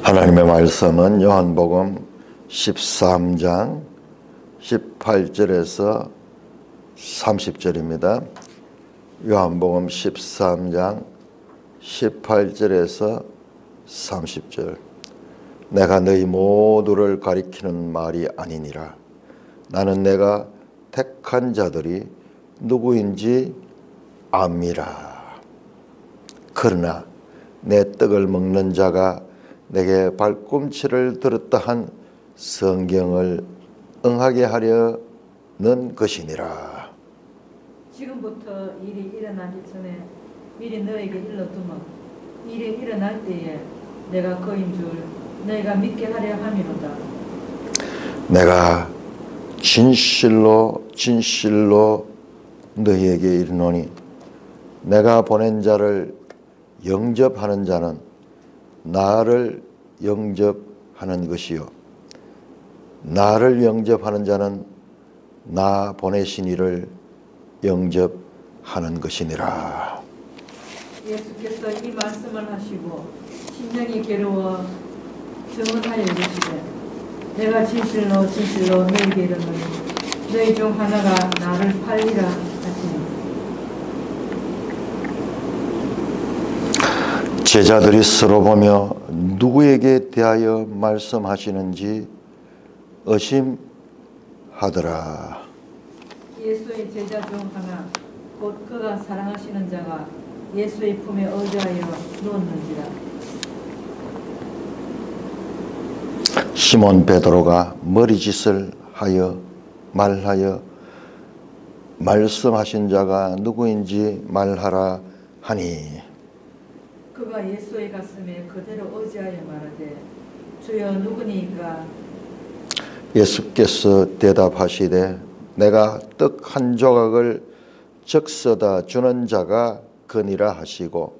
하나님의 말씀은 요한복음 13장 18절에서 30절입니다. 요한복음 13장 18절에서 30절. 내가 너희 모두를 가리키는 말이 아니니라. 나는 내가 택한 자들이 누구인지 압니다. 그러나 내 떡을 먹는 자가 내게 발꿈치를 들었다 한 성경을 응하게 하려는 것이니라. 지금부터 일이 일어나기 전에 미리 너에게 일러두면 일이 일어날 때에 내가 그인 줄 너희가 믿게 하려 함이로다. 내가 진실로 너희에게 이르노니 내가 보낸 자를 영접하는 자는 나를 영접하는 것이요 나를 영접하는 자는 나 보내신 이를 영접하는 것이니라. 예수께서 이 말씀을 하시고 심령이 괴로워 증언하여 이르시되 내가 진실로 너희에게 이르노니 너희 중 하나가 나를 팔리라 하시니. 제자들이 서로 보며 누구에게 대하여 말씀하시는지 의심하더라. 예수의 제자 중 하나 곧 그가 사랑하시는 자가 예수의 품에 의지하여 누웠는지라. 시몬 베드로가 머리짓을 하여 말하여 말씀하신 자가 누구인지 말하라 하니 그가 예수의 가슴에 그대로 의지하여 말하되 주여 누구니까? 예수께서 대답하시되 내가 떡 한 조각을 적셔다 주는 자가 그니라 하시고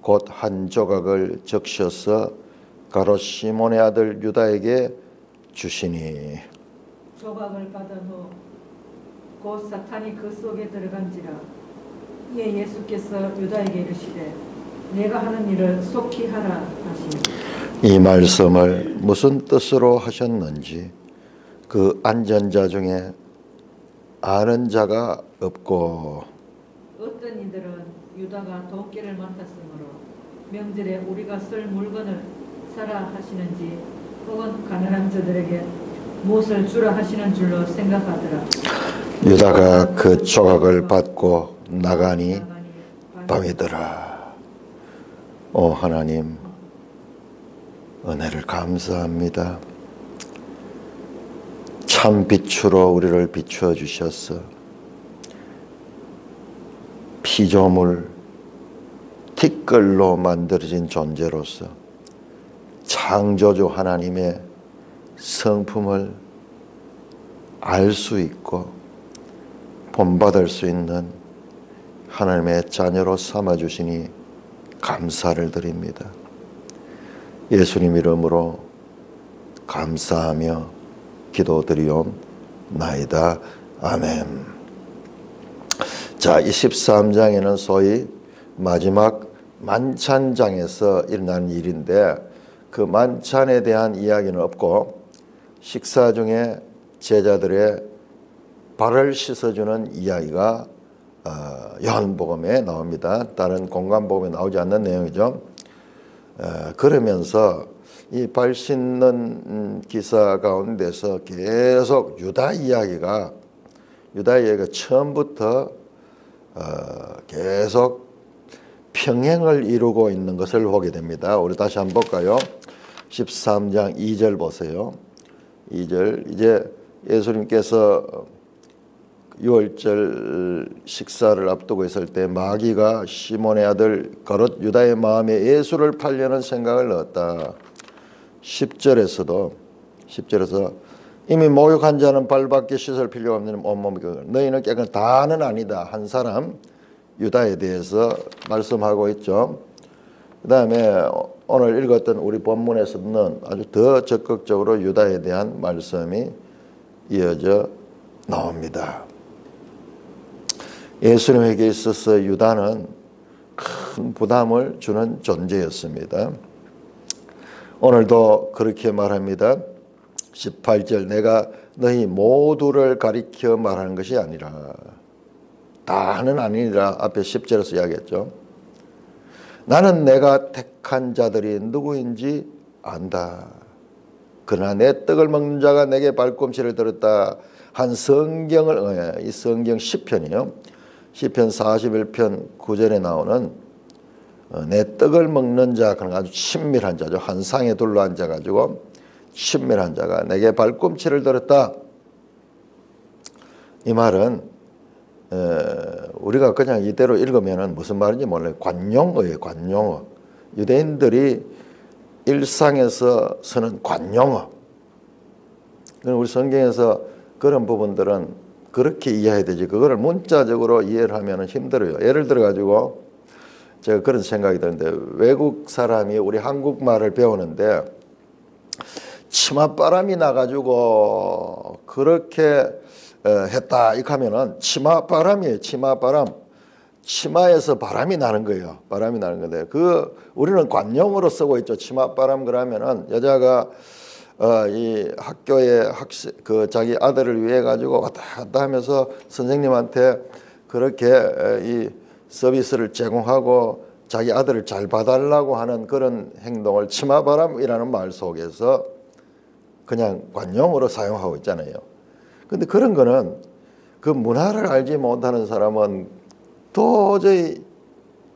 곧 한 조각을 적셔서 가롯 시몬의 아들 유다에게 주시니 조각을 받은 후 곧 사탄이 그 속에 들어간지라. 이에 예수께서 유다에게 이르시되 내가 하는 일을 속히 하라 하시니. 이 말씀을 무슨 뜻으로 하셨는지 그 앉은 자 중에 아는 자가 없고 어떤 이들은 유다가 도끼를 맡았으므로 명절에 우리가 쓸 물건을 사라 하시는지 혹은 가난한 자들에게 무엇을 주라 하시는 줄로 생각하더라. 유다가 그 조각을 받고 나가니 밤이더라. 오 하나님, 은혜를 감사합니다. 참 빛으로 우리를 비추어 주셨어. 피조물, 티끌로 만들어진 존재로서 창조주 하나님의 성품을 알 수 있고 본받을 수 있는 하나님의 자녀로 삼아주시니 감사를 드립니다. 예수님 이름으로 감사하며 기도드리옵나이다. 아멘. 자, 23장에는 소위 마지막 만찬장에서 일어난 일인데 그 만찬에 대한 이야기는 없고 식사 중에 제자들의 발을 씻어주는 이야기가 요한복음에 나옵니다. 다른 공관복음에 나오지 않는 내용이죠. 그러면서 이 발 씻는 기사 가운데서 계속 유다 이야기가 처음부터 계속 평행을 이루고 있는 것을 보게 됩니다. 우리 다시 한번 볼까요? 13장 2절 보세요. 2절 이제 예수님께서 6월절 식사를 앞두고 있을 때 마귀가 시몬의 아들 가롯 유다의 마음에 예수를 팔려는 생각을 넣었다. 10절에서 이미 목욕한 자는 발밖에 씻을 필요가 없는 온몸이 너희는 깨끗 다는 아니다. 한 사람 유다에 대해서 말씀하고 있죠. 그 다음에 오늘 읽었던 우리 본문에서는 아주 더 적극적으로 유다에 대한 말씀이 이어져 나옵니다. 예수님에게 있어서 유다는 큰 부담을 주는 존재였습니다. 오늘도 그렇게 말합니다. 18절 내가 너희 모두를 가리켜 말하는 것이 아니라 다는 아니라 앞에 10절에서 이야기했죠. 나는 내가 택한 자들이 누구인지 안다. 그러나 내 떡을 먹는 자가 내게 발꿈치를 들었다 한 성경을 이 성경 시편이요. 시편 41편 9절에 나오는 내 떡을 먹는 자 그런 아주 친밀한 자죠. 한 상에 둘러앉아 가지고 친밀한 자가 내게 발꿈치를 들었다. 이 말은 우리가 그냥 이대로 읽으면 무슨 말인지 몰라요. 관용어예요. 관용어. 유대인들이 일상에서 쓰는 관용어. 우리 성경에서 그런 부분들은 그렇게 이해해야 되지. 그거를 문자적으로 이해를 하면 힘들어요. 예를 들어 가지고 제가 그런 생각이 드는데 외국 사람이 우리 한국말을 배우는데 치맛바람이 나가지고 그렇게 했다 이렇게 하면은 치맛바람이에요. 치맛바람. 치마에서 바람이 나는 거예요. 바람이 나는 건데 우리는 관용어로 쓰고 있죠. 치맛바람 그러면은 여자가 이 학교에 자기 아들을 위해 가지고 왔다 갔다 하면서 선생님한테 그렇게 이 서비스를 제공하고 자기 아들을 잘 봐달라고 하는 그런 행동을 치마바람이라는 말 속에서 그냥 관용어로 사용하고 있잖아요. 근데 그런 거는 그 문화를 알지 못하는 사람은 도저히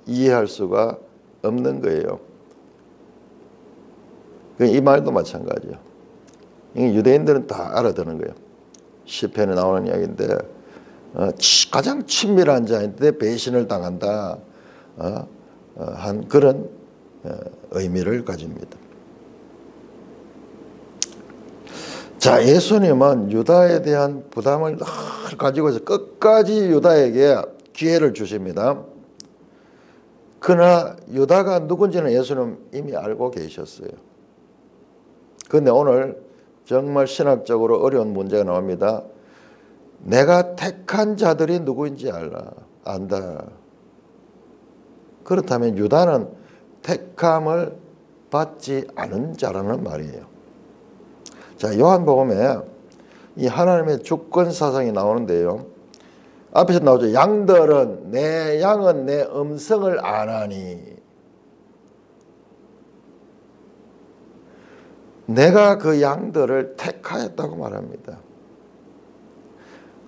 이해할 수가 없는 거예요. 이 말도 마찬가지예요. 유대인들은 다 알아듣는 거예요. 시편에 나오는 이야기인데 가장 친밀한 자인데 배신을 당한다 한 그런 의미를 가집니다. 자, 예수님은 유다에 대한 부담을 늘 가지고 있어 끝까지 유다에게 기회를 주십니다. 그러나 유다가 누군지는 예수님 이미 알고 계셨어요. 그런데 오늘 정말 신학적으로 어려운 문제가 나옵니다. 내가 택한 자들이 누구인지 안다. 그렇다면 유다는 택함을 받지 않은 자라는 말이에요. 자, 요한복음에 이 하나님의 주권 사상이 나오는데요. 앞에서 나오죠. 내 양은 내 음성을 아나니. 내가 그 양들을 택하였다고 말합니다.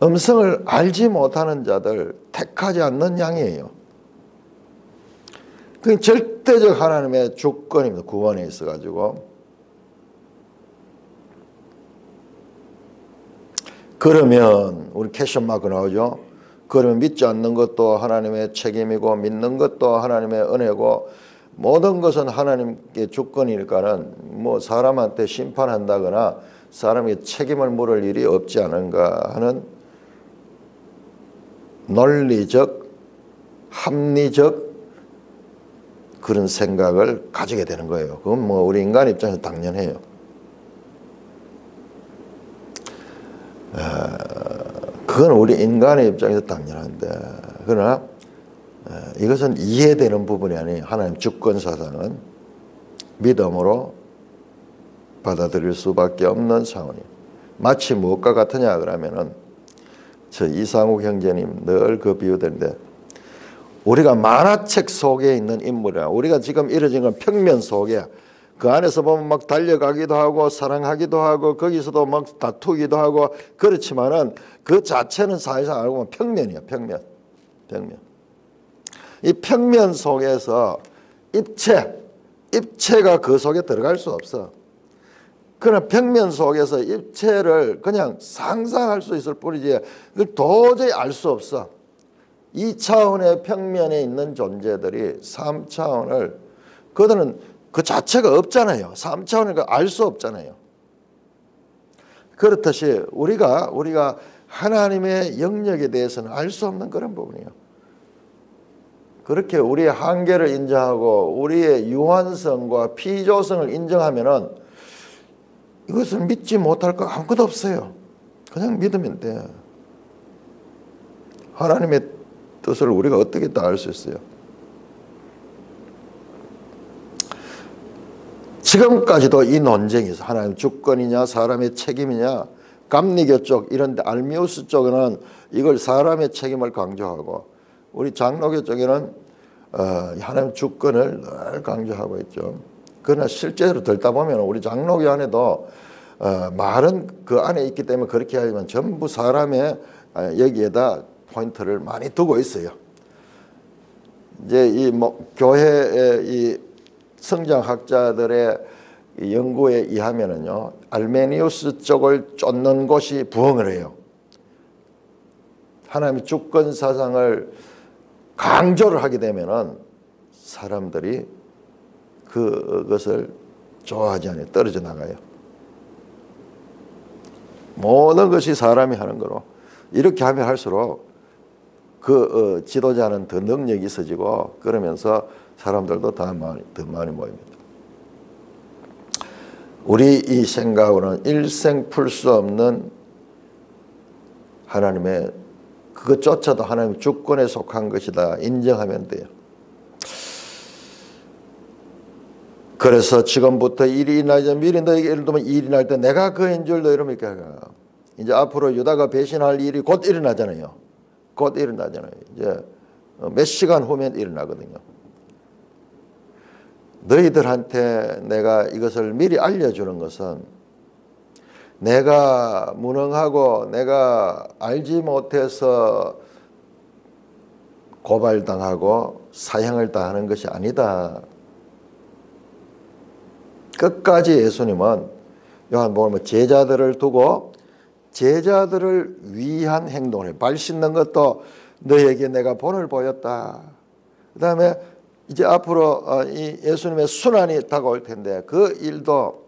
음성을 알지 못하는 자들, 택하지 않는 양이에요. 그게 절대적 하나님의 주권입니다. 구원에 있어가지고. 그러면 우리 캐션 마크 나오죠. 그러면 믿지 않는 것도 하나님의 책임이고 믿는 것도 하나님의 은혜고 모든 것은 하나님께 주권이니까는 뭐 사람한테 심판한다거나 사람에게 책임을 물을 일이 없지 않은가 하는 논리적, 합리적 그런 생각을 가지게 되는 거예요. 그건 뭐 우리 인간 입장에서 당연해요. 그건 우리 인간의 입장에서 당연한데 그러나 이것은 이해되는 부분이 아니에요. 하나님 주권 사상은 믿음으로 받아들일 수밖에 없는 상황이에요. 마치 무엇과 같으냐 그러면은 저 이상욱 형제님 늘 그 비유되는데 우리가 만화책 속에 있는 인물이야. 우리가 지금 이루어진 건 평면 속에 그 안에서 보면 막 달려가기도 하고 사랑하기도 하고 거기서도 막 다투기도 하고 그렇지만은 그 자체는 사실상 알고 보면 평면이야. 평면. 이 평면 속에서 입체가 그 속에 들어갈 수 없어. 그러나 평면 속에서 입체를 그냥 상상할 수 있을 뿐이지 그걸 도저히 알 수 없어. 2차원의 평면에 있는 존재들이 3차원을 그들은 그 자체가 없잖아요. 3차원이니까 알 수 없잖아요. 그렇듯이 우리가 하나님의 영역에 대해서는 알 수 없는 그런 부분이에요. 그렇게 우리의 한계를 인정하고 우리의 유한성과 피조성을 인정하면은 이것을 믿지 못할 거 아무것도 없어요. 그냥 믿으면 돼. 하나님의 뜻을 우리가 어떻게 다 알 수 있어요? 지금까지도 이 논쟁이 있어. 하나님 주권이냐 사람의 책임이냐. 감리교 쪽 이런 데 알미우스 쪽에는 이걸 사람의 책임을 강조하고 우리 장로교 쪽에는 하나님 주권을 늘 강조하고 있죠. 그러나 실제로 들다 보면 우리 장로교 안에도 말은 그 안에 있기 때문에 그렇게 하지만 전부 사람의 여기에다 포인트를 많이 두고 있어요. 이제 이 교회의 이 성장학자들의 연구에 의하면은요, 알메니우스 쪽을 쫓는 곳이 부흥을 해요. 하나님의 주권 사상을 강조를 하게 되면은 사람들이 그것을 좋아하지 않아요. 떨어져 나가요. 모든 것이 사람이 하는 거로 이렇게 하면 할수록 그 지도자는 더 능력이 있어지고 그러면서 사람들도 더 많이 모입니다. 우리 이 생각으로는 일생 풀 수 없는 하나님의 그것조차도 하나님의 주권에 속한 것이다 인정하면 돼요. 그래서 지금부터 일이 일어나지 미리 너에게 예를 들면 일이 날 때 내가 그인 줄 너 이러니까 이제 앞으로 유다가 배신할 일이 곧 일어나잖아요. 곧 일어나잖아요. 이제 몇 시간 후면 일어나거든요. 너희들한테 내가 이것을 미리 알려주는 것은 내가 무능하고 내가 알지 못해서 고발당하고 사형을 당하는 것이 아니다. 끝까지 예수님은 요한복음 제자들을 두고 제자들을 위한 행동을 해요. 발 씻는 것도 너에게 내가 본을 보였다. 그 다음에 이제 앞으로 이 예수님의 순환이 다가올 텐데 그 일도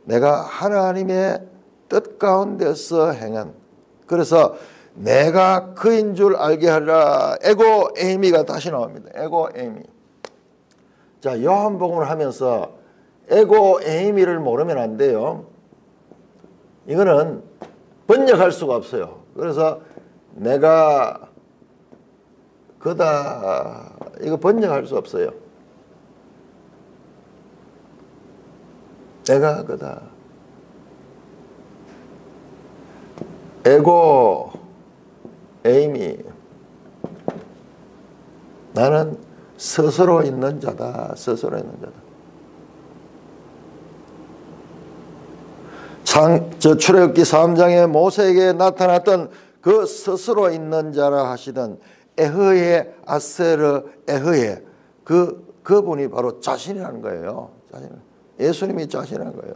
내가 하나님의 뜻 가운데서 행한 그래서 내가 그인 줄 알게 하리라. 에고 에이미가 다시 나옵니다. 에고 에이미. 자, 요한복음을 하면서 에고 에이미를 모르면 안 돼요. 이거는 번역할 수가 없어요. 그래서 내가 그다 이거 번역할 수 없어요. 내가 그다. 에고 에이미. 나는 스스로 있는 자다. 스스로 있는 자다. 출애굽기 3장에 모세에게 나타났던 그 스스로 있는 자라 하시던 에흐의 아세르 에흐의 그분이 바로 자신이라는 거예요. 예수님이 자신이라는 거예요.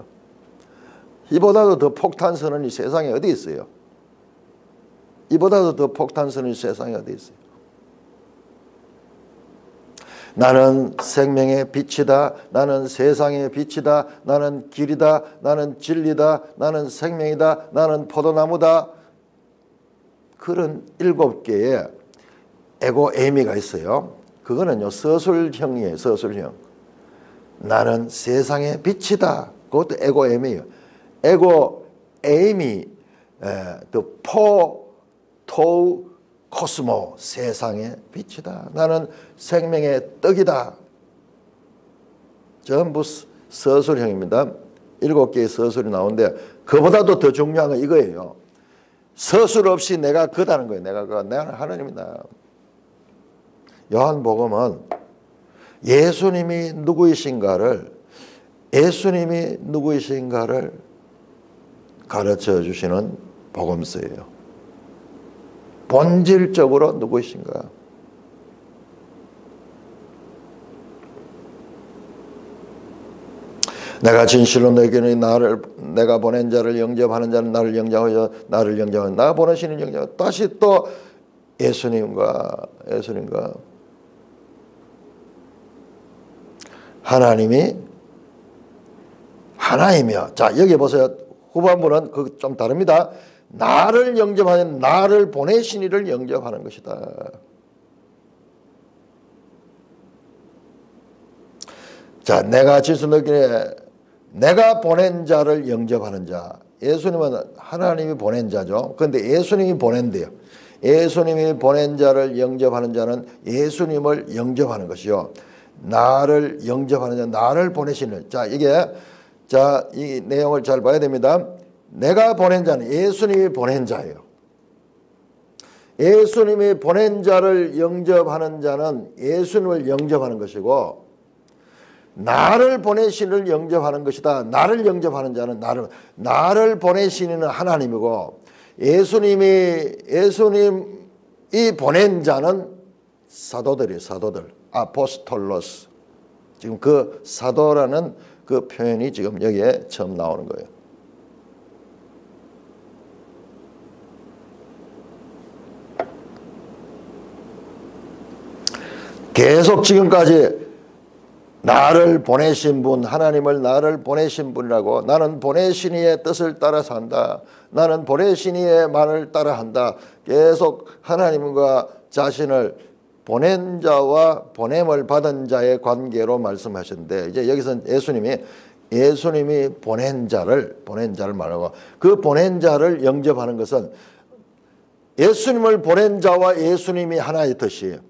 이보다도 더 폭탄 선언이 세상에 어디 있어요? 이보다도 더 폭탄 선언이 세상에 어디 있어요? 나는 생명의 빛이다. 나는 세상의 빛이다. 나는 길이다. 나는 진리다. 나는 생명이다. 나는 포도나무다. 그런 7개의 에고 에이미가 있어요. 그거는요 서술형이에요. 서술형. 나는 세상의 빛이다. 그것도 에고 에이미예요. 에고 에이미 토우 코스모 세상의 빛이다. 나는 생명의 떡이다. 전부 서술형입니다. 7개의 서술이 나오는데 그보다도 더 중요한 건 이거예요. 서술 없이 내가 그다는 거예요. 내가 하나님이다. 요한복음은 예수님이 누구이신가를 가르쳐 주시는 복음서예요. 본질적으로 누구이신가? 내가 진실로 너에게는 내가 보낸 자를 영접하는 자는 나를 영접하여 나를 영접하는 나 보내시는 영접. 다시 또 예수님과 하나님이 하나이며. 자, 여기 보세요. 후반부는 좀 다릅니다. 나를 영접하는 나를 보내신 이를 영접하는 것이다. 자, 내가 진실로 내가 보낸 자를 영접하는 자. 예수님은 하나님이 보낸 자죠. 그런데 예수님이 보낸대요. 예수님이 보낸 자를 영접하는 자는 예수님을 영접하는 것이요. 나를 영접하는 자, 나를 보내시는 자, 이 내용을 잘 봐야 됩니다. 내가 보낸 자는 예수님이 보낸 자예요. 예수님이 보낸 자를 영접하는 자는 예수님을 영접하는 것이고, 나를 보내시는 영접하는 것이다. 나를 영접하는 자는 나를 보내시는 하나님이고, 예수님이 보낸 자는 사도들이에요. 사도들. 아포스톨로스. 지금 그 사도라는 그 표현이 지금 여기에 처음 나오는 거예요. 계속 지금까지 나를 보내신 분, 하나님을 나를 보내신 분이라고, 나는 보내신 이의 뜻을 따라 산다, 나는 보내신 이의 말을 따라 한다, 계속 하나님과 자신을 보낸 자와 보냄을 받은 자의 관계로 말씀하셨는데, 이제 여기서 예수님이 보낸 자를 말하고, 그 보낸 자를 영접하는 것은 예수님을 보낸 자와 예수님이 하나의 뜻이에요.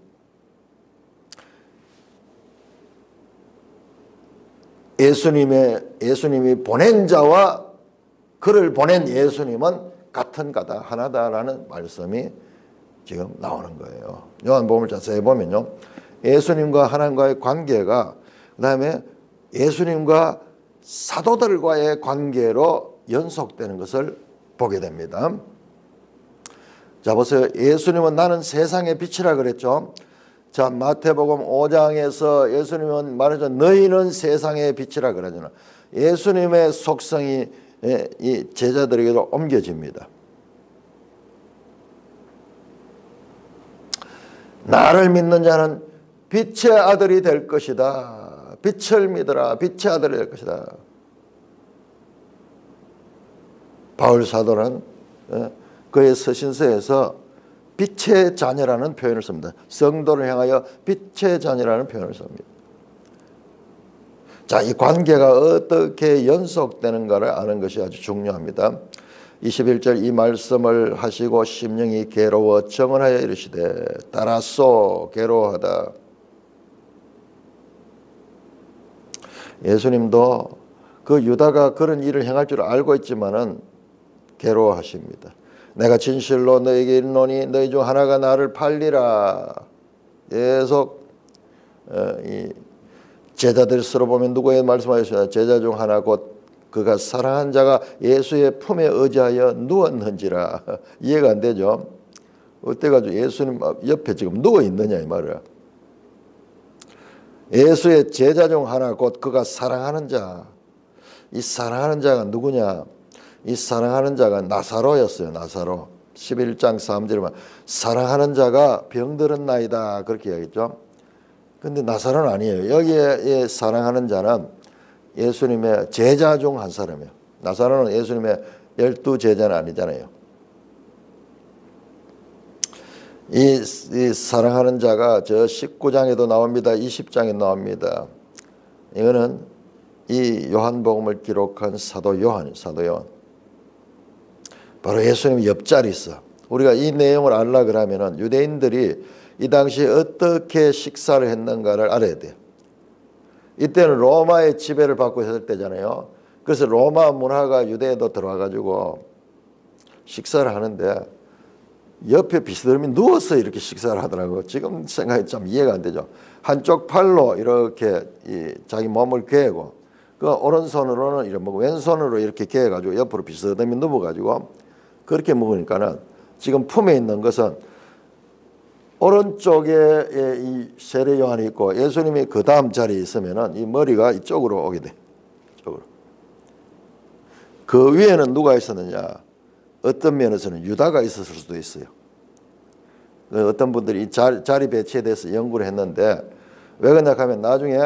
예수님이 보낸 자와 그를 보낸 예수님은 같은 가다, 하나다라는 말씀이 지금 나오는 거예요. 요한복음을 자세히 보면요, 예수님과 하나님과의 관계가 그 다음에 예수님과 사도들과의 관계로 연속되는 것을 보게 됩니다. 자, 보세요. 예수님은 나는 세상의 빛이라 그랬죠. 자, 마태복음 5장에서 예수님은 말하죠. 너희는 세상의 빛이라 그러잖아요. 예수님의 속성이 이 제자들에게도 옮겨집니다. 나를 믿는 자는 빛의 아들이 될 것이다. 빛을 믿으라. 빛의 아들이 될 것이다. 바울 사도는 그의 서신서에서 빛의 자녀라는 표현을 씁니다. 성도를 향하여 빛의 자녀라는 표현을 씁니다. 자, 이 관계가 어떻게 연속되는가를 아는 것이 아주 중요합니다. 21절 이 말씀을 하시고 심령이 괴로워 정언하여 이르시되 따라서 괴로워하다. 예수님도 그 유다가 그런 일을 행할 줄 알고 있지만은 괴로워하십니다. 내가 진실로 너에게 이르노니 너희 중 하나가 나를 팔리라. 계속 이 제자들 서로 보면 누구에 말씀하셨어요? 제자 중 하나 곧 그가 사랑한 자가 예수의 품에 의지하여 누웠는지라. 이해가 안 되죠? 어때가지고 예수님 옆에 지금 누워 있느냐 이 말이야. 예수의 제자 중 하나 곧 그가 사랑하는 자. 이 사랑하는 자가 누구냐? 이 사랑하는 자가 나사로였어요. 나사로. 11장 3절에 보면 사랑하는 자가 병들었나이다 그렇게 이야기했죠. 근데 나사로는 아니에요. 여기에 사랑하는 자는 예수님의 제자 중 한 사람이에요. 나사로는 예수님의 12 제자는 아니잖아요. 이 사랑하는 자가 저 19장에도 나옵니다. 20장에 나옵니다. 이거는 이 요한복음을 기록한 사도 요한. 바로 예수님 옆자리 있어. 우리가 이 내용을 알라 그러면은 유대인들이 이 당시 어떻게 식사를 했는가를 알아야 돼요. 이때는 로마의 지배를 받고 있을 때잖아요. 그래서 로마 문화가 유대에도 들어와가지고 식사를 하는데 옆에 비스듬히 누워서 이렇게 식사를 하더라고요. 지금 생각이 좀 이해가 안 되죠. 한쪽 팔로 이렇게 자기 몸을 괴고 그 오른손으로는 이렇게 먹고 왼손으로 이렇게 괴가지고 옆으로 비스듬히 누워가지고 그렇게 먹으니까는 지금 품에 있는 것은 오른쪽에 이 세례 요한이 있고 예수님이 그 다음 자리에 있으면은 이 머리가 이쪽으로 오게 돼. 이쪽으로. 그 위에는 누가 있었느냐? 어떤 면에서는 유다가 있었을 수도 있어요. 어떤 분들이 이 자리 배치에 대해서 연구를 했는데 왜 그러냐 하면 나중에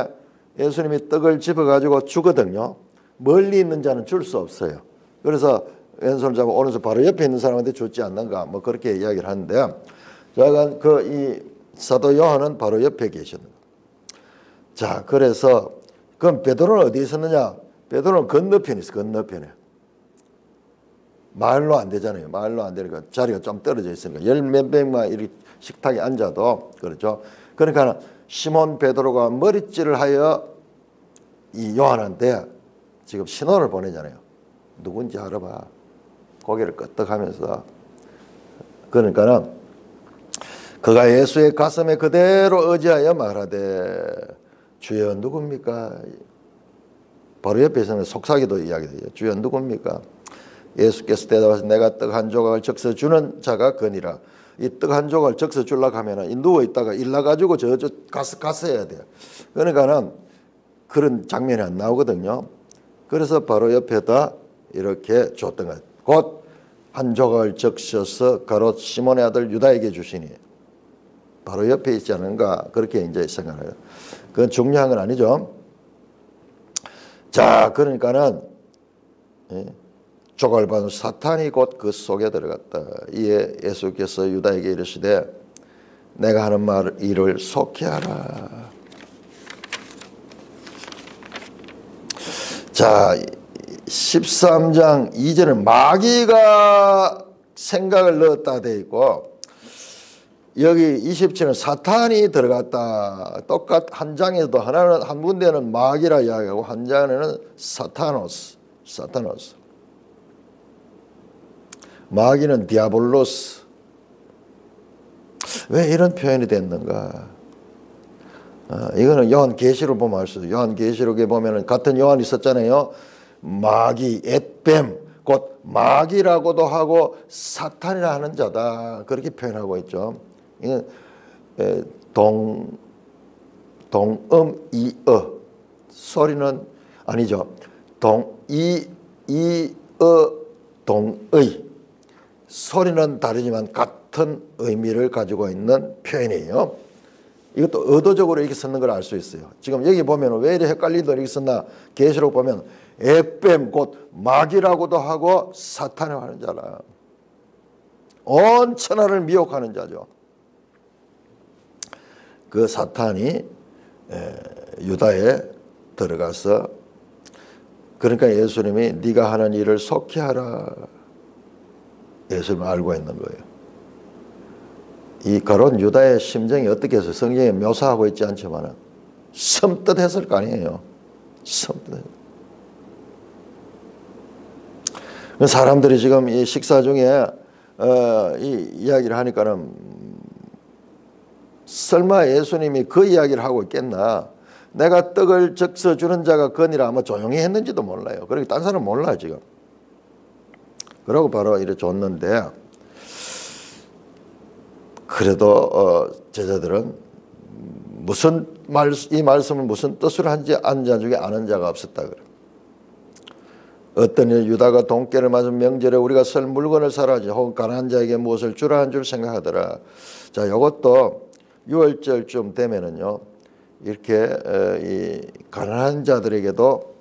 예수님이 떡을 집어가지고 주거든요. 멀리 있는 자는 줄 수 없어요. 그래서 왼손을 잡고 오른손 바로 옆에 있는 사람한테 줬지 않는가 뭐 그렇게 이야기를 하는데 자가 이 사도 요한은 바로 옆에 계셨는. 자, 그래서 그럼 베드로는 어디 있었느냐? 베드로는 건너편에 있어. 건너편에. 말로 안 되잖아요. 말로 안 되니까 자리가 좀 떨어져 있으니까 열 몇 명만 이렇게 식탁에 앉아도 그렇죠. 그러니까 시몬 베드로가 머리질을 하여 이 요한한테 지금 신호를 보내잖아요. 누군지 알아봐. 고개를 끄덕하면서. 그러니까는 그가 예수의 가슴에 그대로 의지하여 말하되 주여 누굽니까? 바로 옆에서는 속삭이도 이야기해요. 주여 누굽니까? 예수께서 대답하셔서 내가 떡 한 조각을 적셔 주는 자가 그니라. 이 떡 한 조각을 적셔 주려고 하면은 누워 있다가 일나가지고 저쪽 가서 해야 돼요. 그러니까는 그런 장면이 안 나오거든요. 그래서 바로 옆에다 이렇게 줬던 거예요. 곧 한 조각을 적셔서 가롯 시몬의 아들 유다에게 주시니 바로 옆에 있지 않은가 그렇게 이제 생각해요. 그건 중요한 건 아니죠. 자, 그러니까는 조각을 받은 사탄이 곧 그 속에 들어갔다. 이에 예수께서 유다에게 이르시되 내가 하는 말 일을 속히 하라. 자, 13장 2절은 마귀가 생각을 넣었다 돼 있고 여기 27은 사탄이 들어갔다. 똑같 한 장에도 하나는 한 군데는 마귀라 이야기하고 한 장에는 사타노스. 마귀는 디아볼로스. 왜 이런 표현이 됐는가? 이거는 요한계시록 보면 알 수 있어요. 요한계시록에 보면은 같은 요한이 있었잖아요. 마귀, 앳뱀, 곧 마귀라고도 하고 사탄이라 하는 자다. 그렇게 표현하고 있죠. 이건 동음이어 소리는 아니죠. 동의 소리는 다르지만 같은 의미를 가지고 있는 표현이에요. 이것도 의도적으로 이렇게 쓰는 걸 알 수 있어요. 지금 여기 보면 왜 이렇게 헷갈린다 이렇게 썼나? 계시록 보면 앳뱀 곧 마귀라고도 하고 사탄이라고 하는 자라. 온 천하를 미혹하는 자죠. 그 사탄이 유다에 들어가서 그러니까 예수님이 네가 하는 일을 속히 하라. 예수님은 알고 있는 거예요. 이 가론 유다의 심정이 어떻게 해서 성경에 묘사하고 있지 않지만 섬뜩했을 거 아니에요. 섬뜩. 사람들이 지금 이 식사 중에 이 이야기를 하니까는 설마 예수님이 그 이야기를 하고 있겠나? 내가 떡을 적셔 주는 자가 거니라 아마 조용히 했는지도 몰라요. 그러니까 딴 사람은 몰라요 지금. 그러고 바로 이래 줬는데 그래도 제자들은 무슨 이 말씀을 무슨 뜻으로 한지 아는 자 중에 아는 자가 없었다 그래. 어떤 일 유다가 돈깨를 맞은 명절에 우리가 쓸 물건을 사라지 혹은 가난한 자에게 무엇을 주라 한 줄 생각하더라. 자, 이것도 6월절쯤 되면은요 이렇게 이 가난한 자들에게도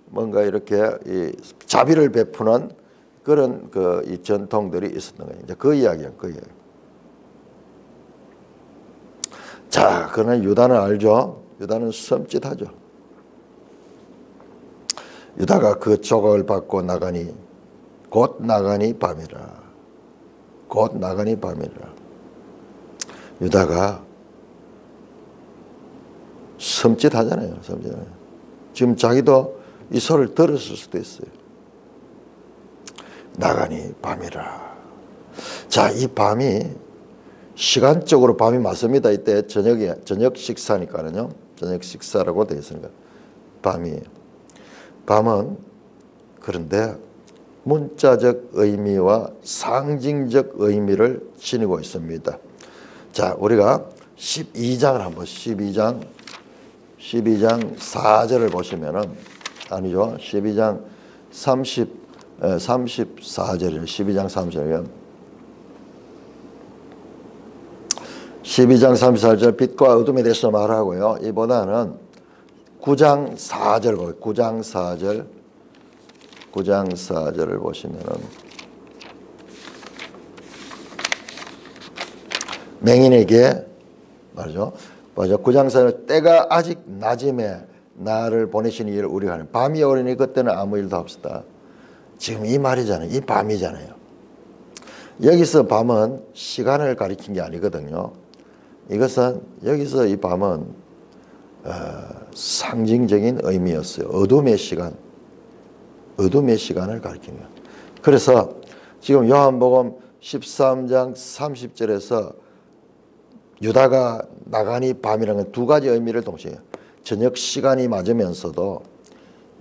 뭔가 이렇게 이 자비를 베푸는 그런 그 이 전통들이 있었던 거예요. 이제 그 이야기야, 그 이야기. 자, 그러나 유다는 알죠. 유다는 섬찟하죠. 유다가 그 조각을 받고 나가니 곧 나가니 밤이라. 곧 나가니 밤이라. 유다가 섬찟하잖아요. 섬찟하잖아요. 지금 자기도 이 소리를 들었을 수도 있어요. 나가니 밤이라. 자, 이 밤이 시간적으로 밤이 맞습니다. 이때 저녁 식사니까는요. 저녁 식사라고 되어 있으니까 밤이에요. 밤은 그런데 문자적 의미와 상징적 의미를 지니고 있습니다. 자, 우리가 12장을 한번 12장 4절을 보시면은 아니죠. 12장 34절이에요. 12장 3절이면 12장 34절 빛과 어둠에 대해서 말하고요. 이보다는 9장 4절 보세요. 9장 4절을 보시면은 맹인에게 말이죠. 맞아. 9장 4절 때가 아직 낮음에 나를 보내시니 일을 우리가 하는 밤이 오리니 그때는 아무 일도 없었다. 지금 이 말이잖아요. 이 밤이잖아요. 여기서 밤은 시간을 가리킨 게 아니거든요. 이것은 여기서 이 밤은 상징적인 의미였어요. 어둠의 시간, 어둠의 시간을 가리키는 거예요. 그래서 지금 요한복음 13장 30절에서 유다가 나가니 밤이라는 건 두 가지 의미를 동시에 해요. 저녁 시간이 맞으면서도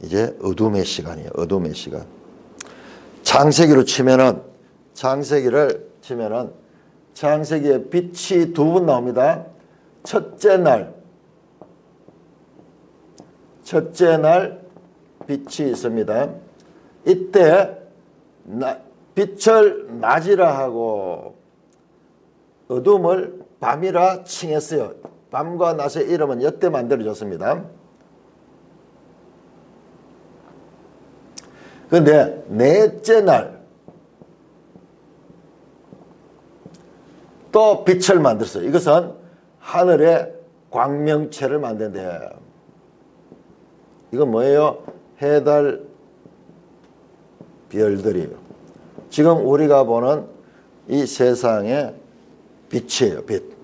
이제 어둠의 시간이에요. 어둠의 시간. 창세기로 치면은 창세기를 치면은 창세기에 빛이 두 번 나옵니다. 첫째 날 빛이 있습니다. 이때 빛을 낮이라 하고 어둠을 밤이라 칭했어요. 밤과 낮의 이름은 이때 만들어졌습니다. 그런데 넷째 날 또 빛을 만들었어요. 이것은 하늘의 광명체를 만든대. 이건 뭐예요? 해달 별들이에요. 지금 우리가 보는 이 세상의 빛이에요. 빛.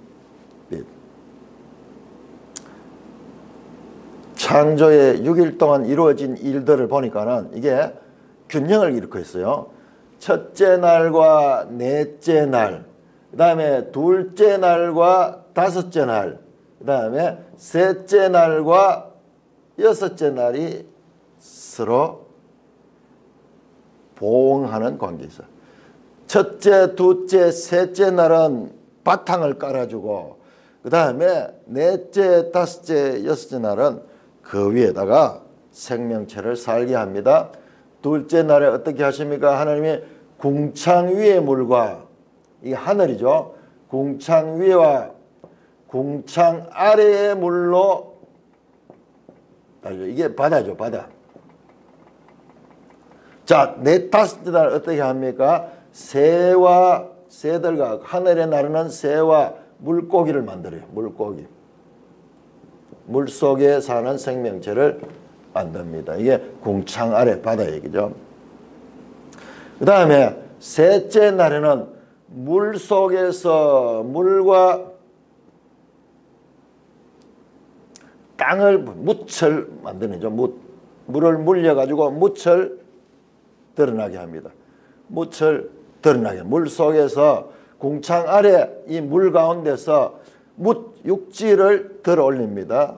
창조의 6일 동안 이루어진 일들을 보니까는 이게 균형을 일으키고 있어요. 첫째 날과 넷째 날, 그 다음에 둘째 날과 다섯째 날, 그 다음에 셋째 날과 여섯째 날이 서로 보응하는 관계에 있어요. 첫째, 둘째, 셋째 날은 바탕을 깔아주고 그 다음에 넷째, 다섯째, 여섯째 날은 그 위에다가 생명체를 살게 합니다. 둘째 날에 어떻게 하십니까? 하나님이 궁창 위의 물과 이 하늘이죠. 궁창 위와 궁창 아래의 물로 이게 바다죠. 바다. 자, 넷 다섯째 날 어떻게 합니까? 새들과 하늘에 나르는 새와 물고기를 만들어요. 물고기. 물속에 사는 생명체를 만듭니다. 이게 궁창 아래 바다 얘기죠. 그 다음에 셋째 날에는 물속에서 물과 땅을 묻을 만드는 거죠. 물을 물려가지고 묻을 드러나게 합니다. 묻을 드러나게. 물속에서 궁창 아래 이 물 가운데서 육지를 들어 올립니다.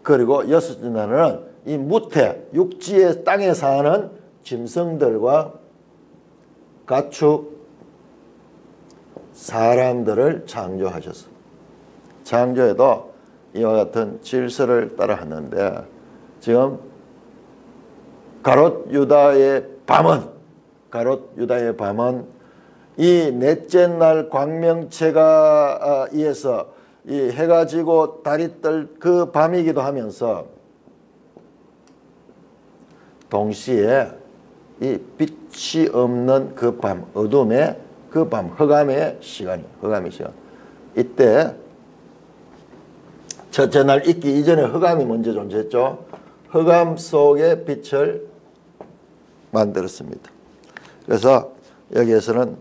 그리고 여섯째 날은 이 무태, 육지의 땅에 사는 짐승들과 가축, 사람들을 창조하셨어요. 창조에도 이와 같은 질서를 따라하는데 지금 가롯 유다의 밤은 이 넷째 날 광명체가 의해서 이 해가 지고 달이 뜰 그 밤이기도 하면서 동시에 이 빛이 없는 그 밤, 어둠의 그 밤, 흑암의 시간. 이때 첫째 날 있기 이전에 흑암이 먼저 존재했죠. 흑암 속에 빛을 만들었습니다. 그래서 여기에서는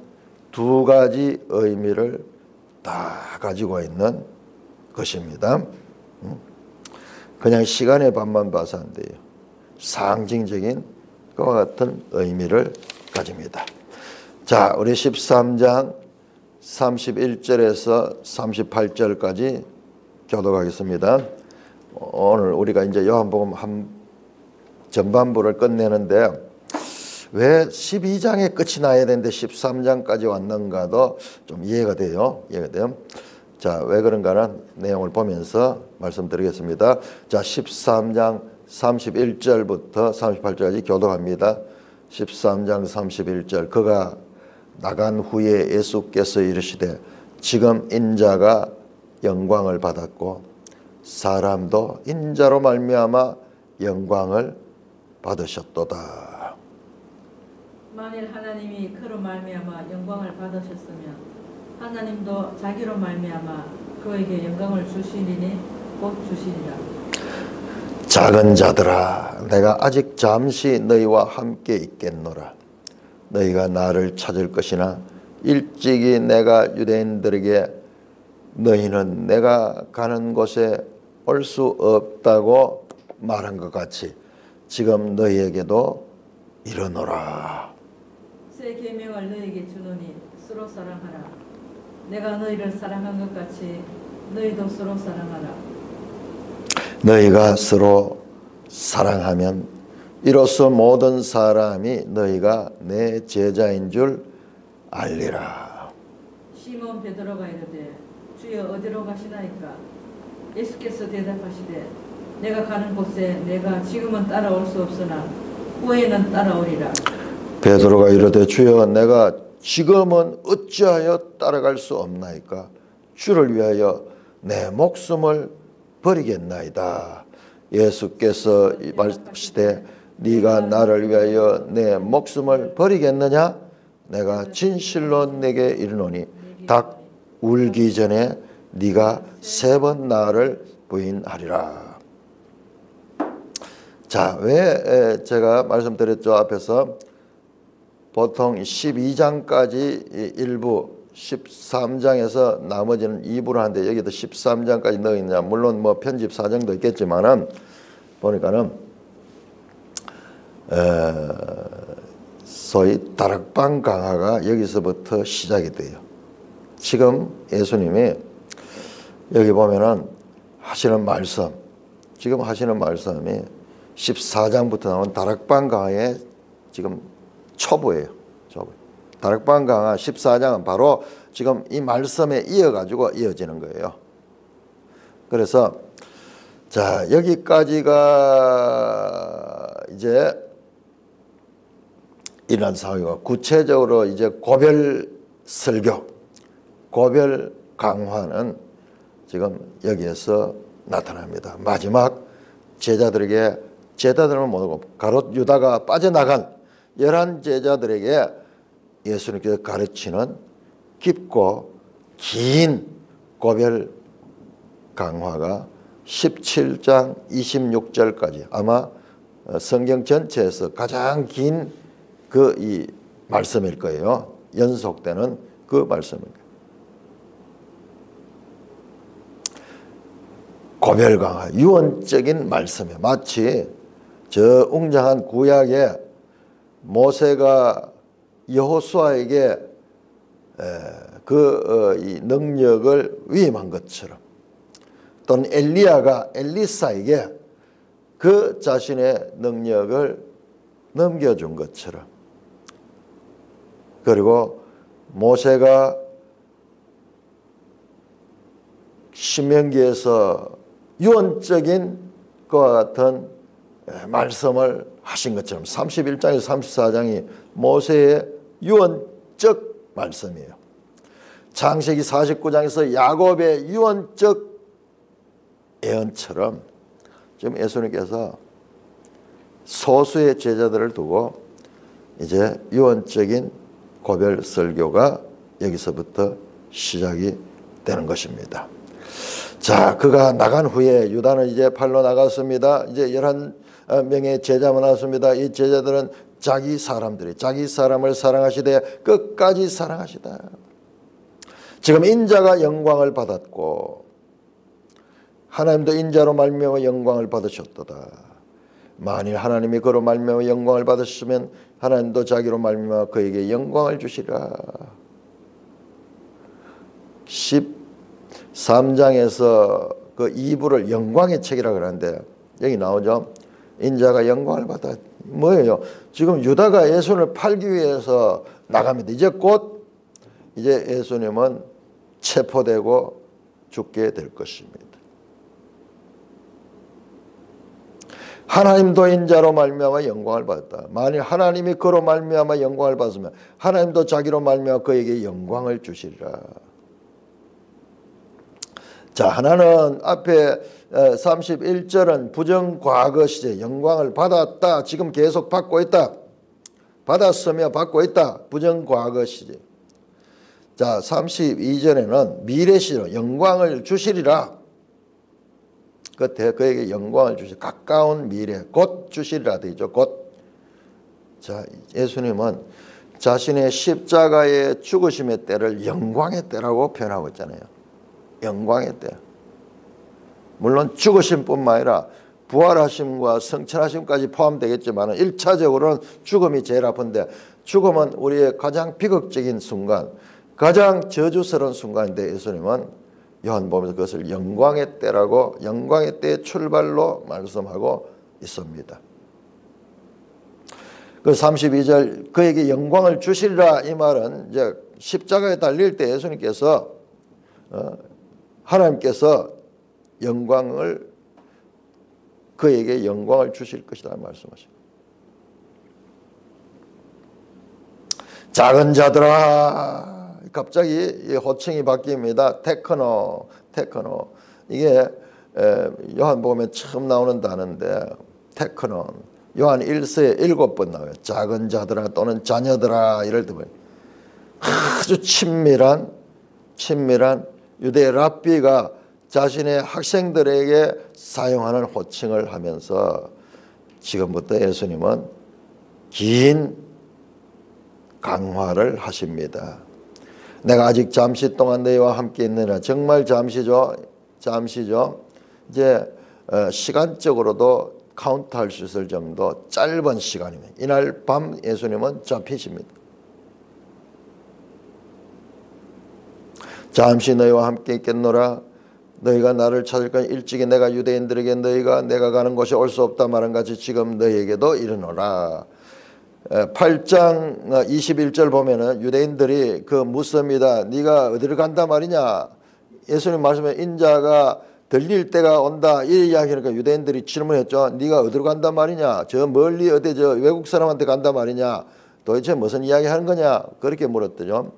두 가지 의미를 다 가지고 있는 것입니다. 그냥 시간의 밤만 봐서 안 돼요. 상징적인 그와 같은 의미를 가집니다. 자, 우리 13장 31절에서 38절까지 교독하겠습니다. 오늘 우리가 이제 요한복음 한 전반부를 끝내는데 왜 12장에 끝이 나야 되는데 13장까지 왔는가도 좀 이해가 돼요. 자, 왜 그런가는 내용을 보면서 말씀드리겠습니다. 자, 13장 31절부터 38절까지 교독합니다. 13장 31절 그가 나간 후에 예수께서 이르시되 지금 인자가 영광을 받았고 사람도 인자로 말미암아 영광을 받으셨도다. 만일 하나님이 그로 말미암아 영광을 받으셨으면 하나님도 자기로 말미암아 그에게 영광을 주시리니 곧 주시리라. 작은 자들아, 내가 아직 잠시 너희와 함께 있겠노라. 너희가 나를 찾을 것이나 일찍이 내가 유대인들에게 너희는 내가 가는 곳에 올 수 없다고 말한 것 같이 지금 너희에게도 이르노라. 새 계명을 너희에게 주노니 서로 사랑하라. 내가 너희를 사랑한 것 같이 너희도 서로 사랑하라. 너희가 서로 사랑하면 이로써 모든 사람이 너희가 내 제자인 줄 알리라. 시몬 베드로가 이르되 주여 어디로 가시나이까? 예수께서 대답하시되 내가 가는 곳에 내가 지금은 따라올 수 없으나 후에는 따라오리라. 베드로가 이르되 주여 내가 지금은 어찌하여 따라갈 수 없나이까? 주를 위하여 내 목숨을 버리겠나이다. 예수께서 말씀하시되 네가 나를 위하여 내 목숨을 버리겠느냐? 내가 진실로 내게 이르노니 닭 울기 전에 네가 3번 나를 부인하리라. 자, 왜 제가 말씀드렸죠? 앞에서 보통 12장까지 일부 13장에서 나머지는 2부를 하는데 여기도 13장까지 넣어있냐. 물론 뭐 편집 사정도 있겠지만은 보니까는 소위 다락방 강화가 여기서부터 시작이 돼요. 지금 예수님이 여기 보면은 하시는 말씀, 지금 하시는 말씀이 14장부터 나온 다락방 강화의 지금 초보예요. 초보. 다락방 강화 14장은 바로 지금 이 말씀에 이어가지고 이어지는 거예요. 그래서 자, 여기까지가 이제 이런 상황이고 구체적으로 이제 고별 설교, 고별 강화는 지금 여기에서 나타납니다. 마지막 제자들은 모르고 가롯 유다가 빠져나간 11 제자들에게 예수님께서 가르치는 깊고 긴 고별 강화가 17장 26절까지 아마 성경 전체에서 가장 긴 이 말씀일 거예요. 연속되는 그 말씀일 거예요. 고별 강화, 유언적인 말씀이에요. 마치 저 웅장한 구약에 모세가 여호수아에게 이 능력을 위임한 것처럼 또는 엘리야가 엘리사에게 그 자신의 능력을 넘겨준 것처럼 그리고 모세가 신명기에서 유언적인 것과 같은 말씀을 하신 것처럼 31장에서 34장이 모세의 유언적 말씀이에요. 창세기 49장에서 야곱의 유언적 예언처럼 지금 예수님께서 소수의 제자들을 두고 이제 유언적인 고별 설교가 여기서부터 시작이 되는 것입니다. 자, 그가 나간 후에 유다는 이제 팔로 나갔습니다. 이제 11명의 제자만 나왔습니다. 이 제자들은 자기 사람을 사랑하시되 끝까지 사랑하시다. 지금 인자가 영광을 받았고 하나님도 인자로 말미암아 영광을 받으셨도다. 만일 하나님이 그로 말미암아 영광을 받으시면 하나님도 자기로 말미암아 그에게 영광을 주시라. 13장에서 그 2부를 영광의 책이라 그러는데 여기 나오죠. 인자가 영광을 받아. 뭐예요? 지금 유다가 예수님을 팔기 위해서 나갑니다. 이제 곧 이제 예수님은 체포되고 죽게 될 것입니다. 하나님도 인자로 말미암아 영광을 받았다. 만일 하나님이 그로 말미암아 영광을 받으면 하나님도 자기로 말미암아 그에게 영광을 주시리라. 자, 하나는 앞에 31절은 부정과거 시제 영광을 받았다. 지금 계속 받고 있다. 받았으며 받고 있다. 부정과거 시제. 자, 32절에는 미래 시제 영광을 주시리라. 끝에 그에게 영광을 주시 가까운 미래 곧 주시리라 되죠. 곧. 자, 예수님은 자신의 십자가의 죽으심의 때를 영광의 때라고 표현하고 있잖아요. 영광의 때. 물론 죽으심뿐만 아니라 부활하심과 성천하심까지 포함되겠지만 1차적으로는 죽음이 제일 아픈데, 죽음은 우리의 가장 비극적인 순간, 가장 저주스러운 순간인데 예수님은 요한복음에서 그것을 영광의 때라고, 영광의 때의 출발로 말씀하고 있습니다. 그 32절 그에게 영광을 주시리라, 이 말은 이제 십자가에 달릴 때 예수님께서 하나님께서 영광을, 그에게 영광을 주실 것이다 말씀하십니다. 작은 자들아, 갑자기 호칭이 바뀝니다. 테크노. 이게 요한복음에 처음 나오는 단어인데, 테크노, 요한 1서에 7번 나와요. 작은 자들아 또는 자녀들아, 이럴 때 아주 친밀한 유대 랍비가 자신의 학생들에게 사용하는 호칭을 하면서 지금부터 예수님은 긴 강화를 하십니다. 내가 아직 잠시 동안 너희와 함께 있느냐. 정말 잠시죠. 이제 시간적으로도 카운트할 수 있을 정도 짧은 시간입니다. 이날 밤 예수님은 잡히십니다. 잠시 너희와 함께 있겠노라. 너희가 나를 찾을 건 일찍이 내가 유대인들에게 너희가 내가 가는 곳이 올 수 없다 말한 같이 지금 너희에게도 이르노라. 8장 21절 보면은 유대인들이 그 묻습니다. 네가 어디를 간다 말이냐. 예수님 말씀에 인자가 들릴 때가 온다, 이 이야기니까 유대인들이 질문했죠. 네가 어디로 간다 말이냐. 저 멀리 어디 저 외국 사람한테 간다 말이냐. 도대체 무슨 이야기 하는 거냐. 그렇게 물었더죠.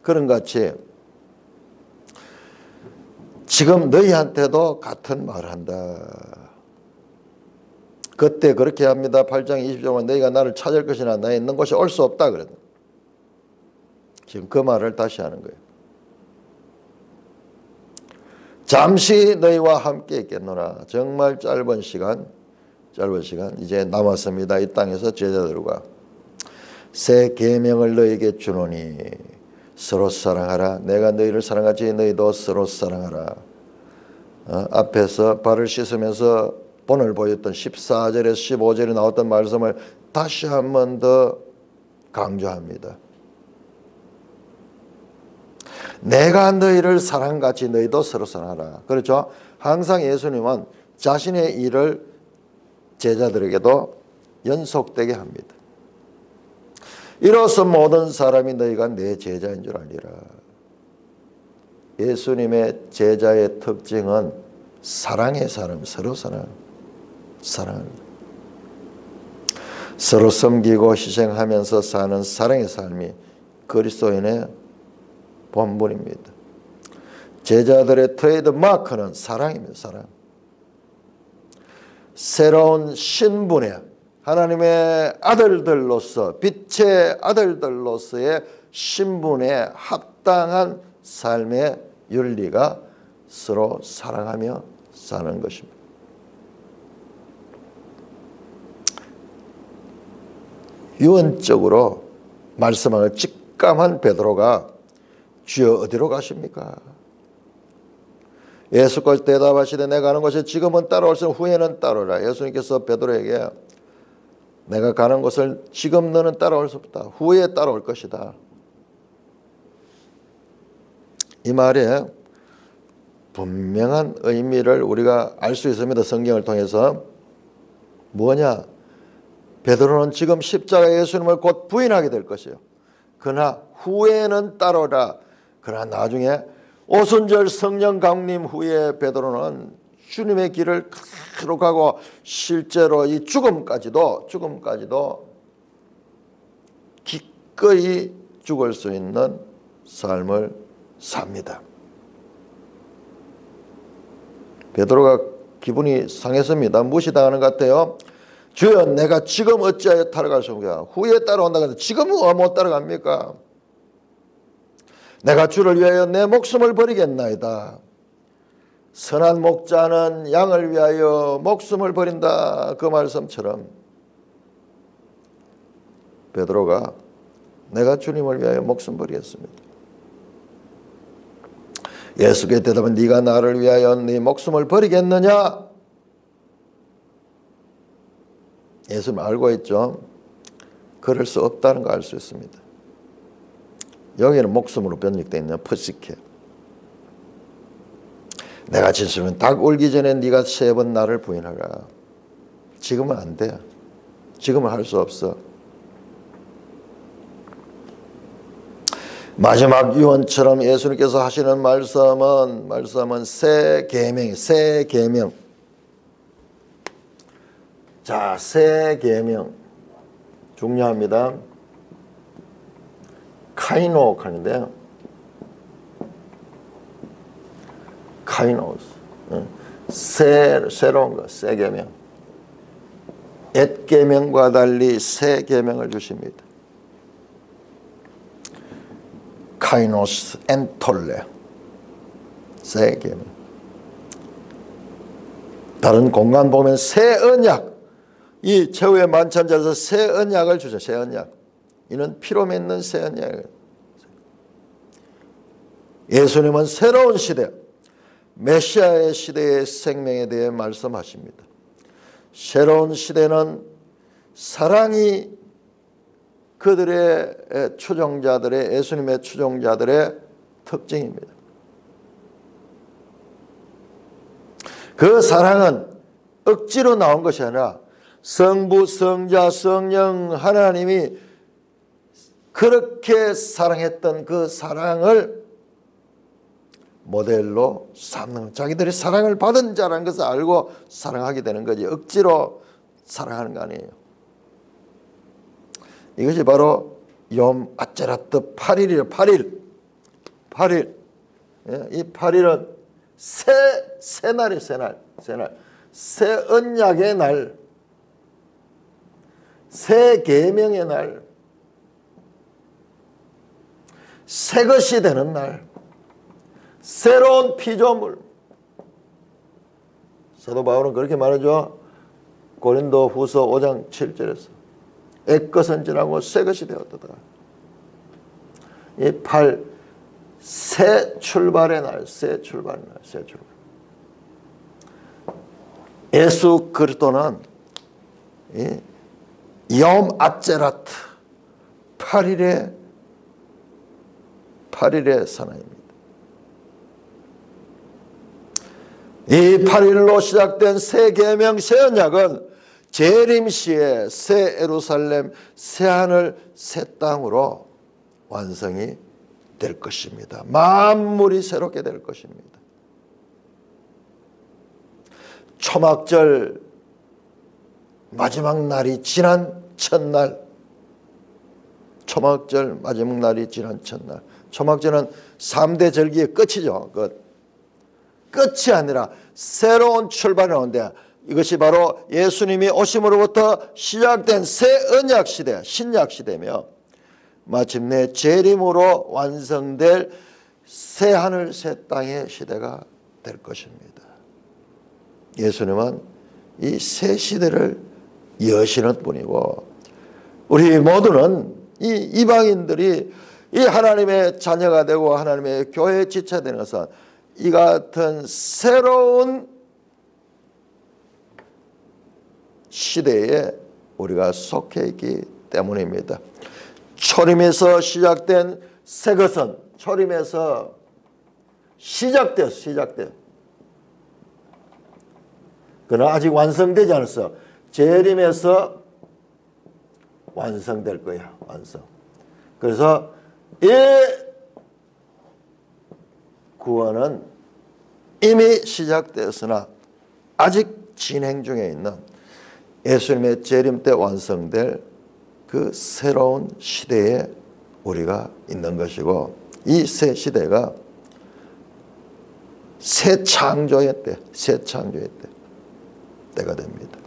그런 같이 지금 너희한테도 같은 말을 한다. 그때 그렇게 합니다. 8장 20절에 너희가 나를 찾을 것이나 나에 있는 곳이 올 수 없다 그랬다. 지금 그 말을 다시 하는 거예요. 잠시 너희와 함께 있겠노라. 정말 짧은 시간 이제 남았습니다. 이 땅에서 제자들과 새 계명을 너희에게 주노니 서로 사랑하라. 내가 너희를 사랑하지 너희도 서로 사랑하라. 앞에서 발을 씻으면서 본을 보였던 14절에서 15절에 나왔던 말씀을 다시 한 번 더 강조합니다. 내가 너희를 사랑같이 너희도 서로 사랑하라. 그렇죠? 항상 예수님은 자신의 일을 제자들에게도 연속되게 합니다. 이로써 모든 사람이 너희가 내 제자인 줄 알리라. 예수님의 제자의 특징은 사랑의 사람, 서로 사랑합니다. 서로 섬기고 희생하면서 사는 사랑의 삶이 그리스도인의 본분입니다. 제자들의 트레이드 마크는 사랑입니다. 사랑. 새로운 신분의 하나님의 아들들로서, 빛의 아들들로서의 신분에 합당한 삶의 윤리가 서로 사랑하며 사는 것입니다. 유언적으로 말씀하는 직감한 베드로가 주여 어디로 가십니까? 예수께서 대답하시되 내가 가는 곳에 지금은 따라올수록 후에는 따르라. 예수님께서 베드로에게 내가 가는 곳을 지금 너는 따라올 수 없다. 후에 따라올 것이다. 이 말에 분명한 의미를 우리가 알 수 있습니다. 성경을 통해서. 뭐냐? 베드로는 지금 십자가 예수님을 곧 부인하게 될 것이에요. 그러나 후에는 따르라. 그러나 나중에 오순절 성령 강림 후에 베드로는 주님의 길을 그대로 가고 실제로 이 죽음까지도 기꺼이 죽을 수 있는 삶을 삽니다. 베드로가 기분이 상했습니다. 무시당하는 것 같아요. 주여 내가 지금 어찌하여 따라갈 수 없냐. 후에 따라온다 그러는데 지금은 못 따라갑니까? 내가 주를 위하여 내 목숨을 버리겠나이다. 선한 목자는 양을 위하여 목숨을 버린다. 그 말씀처럼 베드로가 내가 주님을 위하여 목숨 버리겠습니다. 예수께 대답한 네가 나를 위하여 네 목숨을 버리겠느냐? 예수는 알고 있죠. 그럴 수 없다는 거 알 수 있습니다. 여기는 목숨으로 번역되어 있는 퍼시케. 내가 진술은 닭 울기 전에 네가 3번 나를 부인하라. 지금은 안 돼. 지금은 할 수 없어. 마지막 유언처럼 예수님께서 하시는 말씀은 새 계명. 자, 새 계명 중요합니다. 카이노스인데요. 카이노스. 새로운 거, 새 계명. 옛 계명과 달리 새 계명을 주십니다. 카이노스 엔톨레. 새 계명. 다른 공간 보면 새 언약. 이 최후의 만찬자에서 새 언약을 주죠. 새 언약. 이는 피로 맺는 새 언약이에요. 예수님은 새로운 시대, 메시아의 시대의 생명에 대해 말씀하십니다. 새로운 시대는 사랑이 그들의 추종자들의, 예수님의 추종자들의 특징입니다. 그 사랑은 억지로 나온 것이 아니라 성부, 성자, 성령 하나님이 그렇게 사랑했던 그 사랑을 모델로 삼는, 자기들이 사랑을 받은 자라는 것을 알고 사랑하게 되는 거지 억지로 사랑하는 거 아니에요. 이것이 바로 욤 아제라트 8일이에요. 8일. 이 8일은 새 날이에요. 새 언약의 날, 새 계명의 날, 새 것이 되는 날, 새로운 피조물. 사도 바울은 그렇게 말하죠. 고린도 후서 5장 7절에서 옛것은 지나고 새 것이 되었다. 이 8, 새 출발의 날, 새 출발. 예수 그리스도는 욤 아제라트 8일의 사나입니다. 이 8일로 시작된 새 계명, 새 언약은 재림시에 새 예루살렘, 새 하늘, 새 땅으로 완성이 될 것입니다. 만물이 새롭게 될 것입니다. 초막절 마지막 날이 지난 첫날, 초막절 마지막 날이 지난 첫날. 초막절은 3대 절기의 끝이죠. 끝이 아니라 새로운 출발이 오는데, 이것이 바로 예수님이 오심으로부터 시작된 새 언약 시대, 신약 시대며 마침내 재림으로 완성될 새 하늘 새 땅의 시대가 될 것입니다. 예수님은 이 새 시대를 여시는 분이고, 우리 모두는 이 이방인들이 이 하나님의 자녀가 되고 하나님의 교회에 지체되는 것은 이 같은 새로운 시대에 우리가 속해 있기 때문입니다. 초림에서 시작된 새 것은 초림에서 시작돼요. 그러나 아직 완성되지 않았어. 재림에서 완성될 거야. 완성. 그래서 이 구원은 이미 시작되었으나 아직 진행 중에 있는 예수님의 재림 때 완성될 그 새로운 시대에 우리가 있는 것이고, 이 새 시대가 새 창조의 때가 됩니다.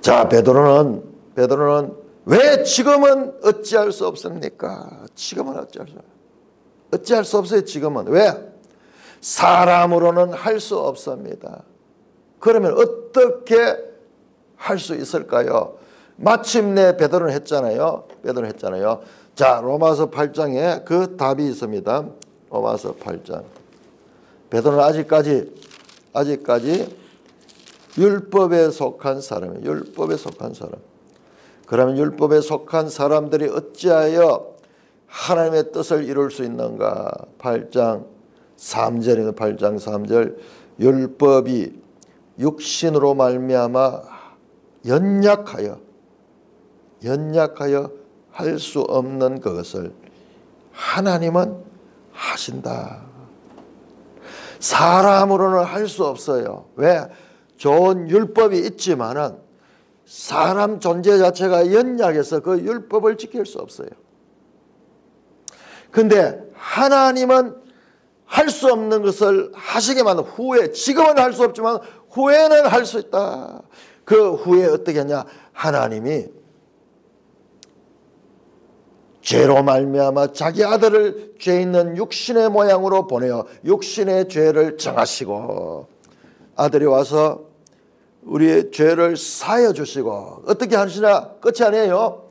자, 베드로는 왜 지금은 어찌할 수 없습니까? 지금은 어찌할 수 없어요. 지금은. 왜? 사람으로는 할 수 없습니다. 그러면 어떻게 할 수 있을까요? 마침내 베드로는 했잖아요. 자, 로마서 8장에 그 답이 있습니다. 로마서 8장. 베드로는 아직까지 율법에 속한 사람이에요. 율법에 속한 사람. 그러면 율법에 속한 사람들이 어찌하여 하나님의 뜻을 이룰 수 있는가? 8장 3절입니다. 8장 3절. 율법이 육신으로 말미암아 연약하여 할 수 없는 그것을 하나님은 하신다. 사람으로는 할 수 없어요. 왜? 좋은 율법이 있지만은 사람 존재 자체가 연약해서 그 율법을 지킬 수 없어요. 근데 하나님은 할 수 없는 것을 하시게만 후에, 지금은 할 수 없지만 후에는 할 수 있다. 그 후에 어떻게 하냐? 하나님이 죄로 말미암아 자기 아들을 죄 있는 육신의 모양으로 보내어 육신의 죄를 정하시고 아들이 와서 우리의 죄를 사하여 주시고 어떻게 하시냐? 끝이 아니에요.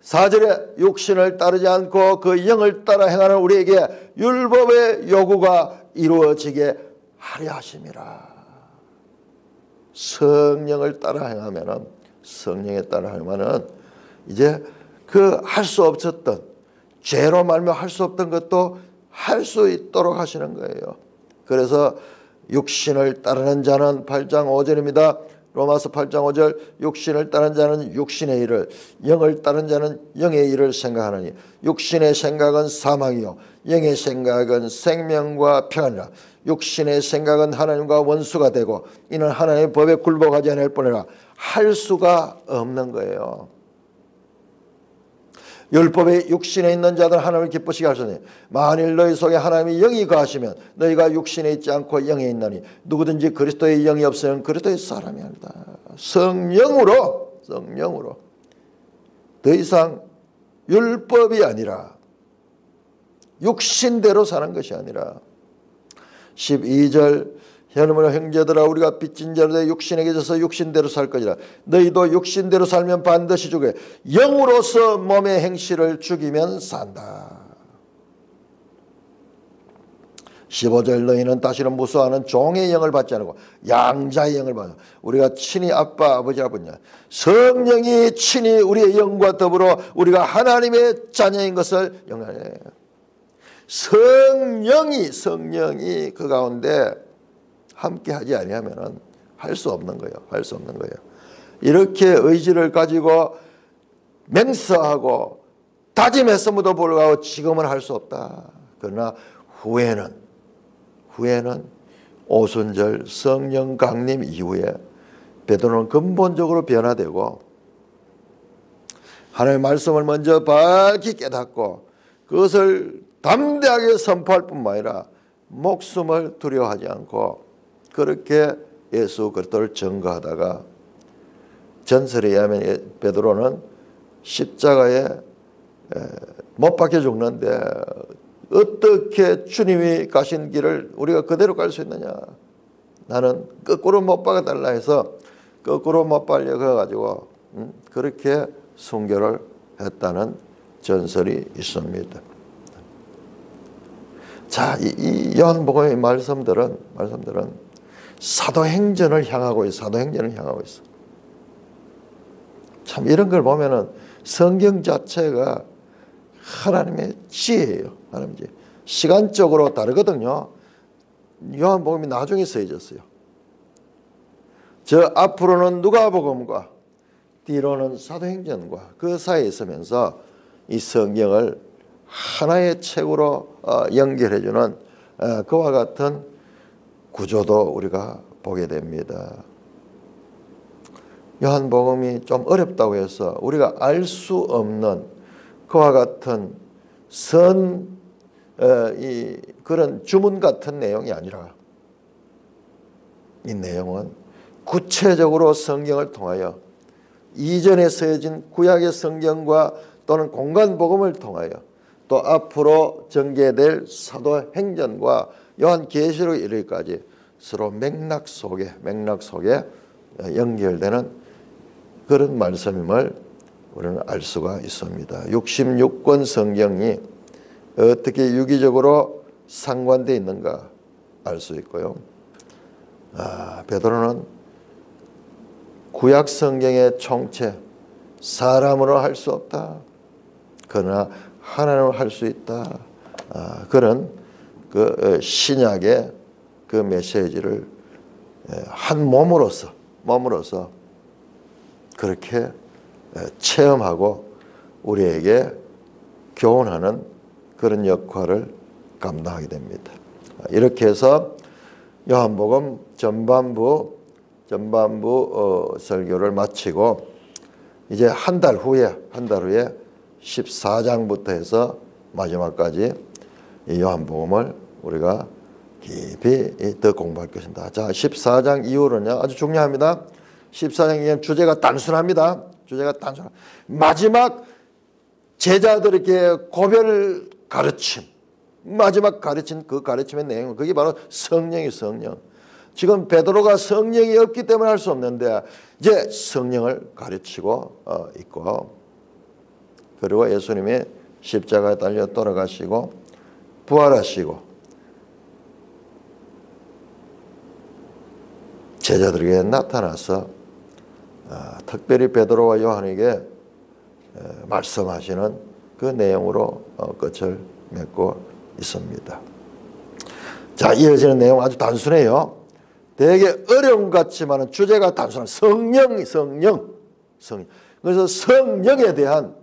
4절에 육신을 따르지 않고 그 영을 따라 행하는 우리에게 율법의 요구가 이루어지게 하려 하심이라. 성령을 따라 행하면은, 성령에 따라 행하면은 이제 그 할 수 없었던, 죄로 말미암아 할 수 없던 것도 할 수 있도록 하시는 거예요. 그래서 육신을 따르는 자는 8장 5절입니다. 로마서 8장 5절. 육신을 따르는 자는 육신의 일을, 영을 따르는 자는 영의 일을 생각하느니 육신의 생각은 사망이요 영의 생각은 생명과 평안이라. 육신의 생각은 하나님과 원수가 되고 이는 하나님의 법에 굴복하지 않을 뿐이라. 할 수가 없는 거예요. 율법의 육신에 있는 자들은 하나님을 기쁘시게 하시니 만일 너희 속에 하나님의 영이 거하시면 너희가 육신에 있지 않고 영에 있나니 누구든지 그리스도의 영이 없으면 그리스도의 사람이 아니다. 성령으로 더 이상 율법이 아니라 육신대로 사는 것이 아니라 12절 여러분 형제들아 우리가 빚진 자로 되 육신에게 져서 육신대로 살 것이라. 너희도 육신대로 살면 반드시 죽게 영으로서 몸의 행실을 죽이면 산다. 15절 너희는 다시는 무수하는 종의 영을 받지 않고 양자의 영을 받아. 우리가 친히 아빠 아버지라 부르냐. 성령이 친히 우리의 영과 더불어 우리가 하나님의 자녀인 것을 영하네. 성령이 그 가운데 함께 하지 아니하면은 할 수 없는 거예요. 할 수 없는 거예요. 이렇게 의지를 가지고 맹세하고 다짐했음에도 불구하고 지금은 할 수 없다. 그러나 후에는 오순절 성령 강림 이후에 베드로는 근본적으로 변화되고 하나님의 말씀을 먼저 밝히 깨닫고 그것을 담대하게 선포할 뿐만 아니라 목숨을 두려워하지 않고 그렇게 예수 그리스도를 증거하다가 전설에 의하면 베드로는 십자가에 못 박혀 죽는데 어떻게 주님이 가신 길을 우리가 그대로 갈 수 있느냐. 나는 거꾸로 못 박아달라 해서 거꾸로 못 박으려고 해가지고 그렇게 순교를 했다는 전설이 있습니다. 자, 이 요한복음의 말씀들은 사도행전을 향하고 있어. 참 이런 걸 보면은 성경 자체가 하나님의 지혜예요. 하나님의 지혜. 시간적으로 다르거든요. 요한복음이 나중에 쓰여졌어요. 저 앞으로는 누가복음과 뒤로는 사도행전과 그 사이에 있으면서 이 성경을 하나의 책으로 연결해주는 그와 같은 구조도 우리가 보게 됩니다. 요한복음이 좀 어렵다고 해서 우리가 알 수 없는 그와 같은 그런 주문 같은 내용이 아니라 이 내용은 구체적으로 성경을 통하여 이전에 쓰여진 구약의 성경과 또는 공간복음을 통하여 또 앞으로 전개될 사도행전과 요한계시록 이르기까지 서로 맥락 속에 연결되는 그런 말씀임을 우리는 알 수가 있습니다. 66권 성경이 어떻게 유기적으로 상관되어 있는가 알 수 있고요. 베드로는 구약 성경의 총체, 사람으로 할 수 없다. 그러나 하나님으로 할 수 있다. 그런 그 신약의 그 메시지를 한 몸으로서 그렇게 체험하고 우리에게 교훈하는 그런 역할을 감당하게 됩니다. 이렇게 해서 요한복음 전반부 설교를 마치고 이제 한 달 후에 14장부터 해서 마지막까지 이 요한복음을 우리가 깊이 더 공부할 것입니다. 자, 14장 이후로는요, 아주 중요합니다. 14장 이후는 주제가 단순합니다. 마지막 제자들에게 고별 가르침, 마지막 가르친 그 가르침의 내용, 그게 바로 성령. 지금 베드로가 성령이 없기 때문에 할 수 없는데 이제 성령을 가르치고 있고, 그리고 예수님이 십자가에 달려 돌아가시고 부활하시고 제자들에게 나타나서 특별히 베드로와 요한에게 말씀하시는 그 내용으로 끝을 맺고 있습니다. 자, 이어지는 내용 아주 단순해요. 되게 어려운 것 같지만 주제가 단순한 성령. 그래서 성령에 대한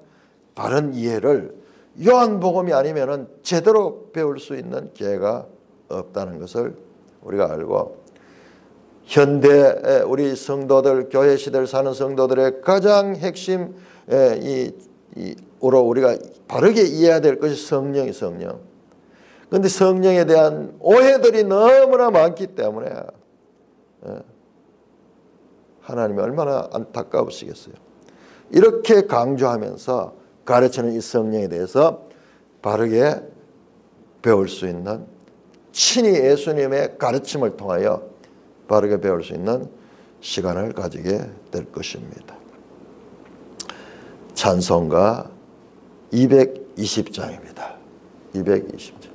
바른 이해를 요한복음이 아니면은 제대로 배울 수 있는 기회가 없다는 것을 우리가 알고, 현대 우리 성도들, 교회 시대를 사는 성도들의 가장 핵심 으로 우리가 바르게 이해해야 될 것이 성령. 그런데 성령에 대한 오해들이 너무나 많기 때문에 하나님이 얼마나 안타까우시겠어요. 이렇게 강조하면서 가르치는 이 성령에 대해서 바르게 배울 수 있는, 친히 예수님의 가르침을 통하여 바르게 배울 수 있는 시간을 가지게 될 것입니다. 찬송가 220장입니다. 220장.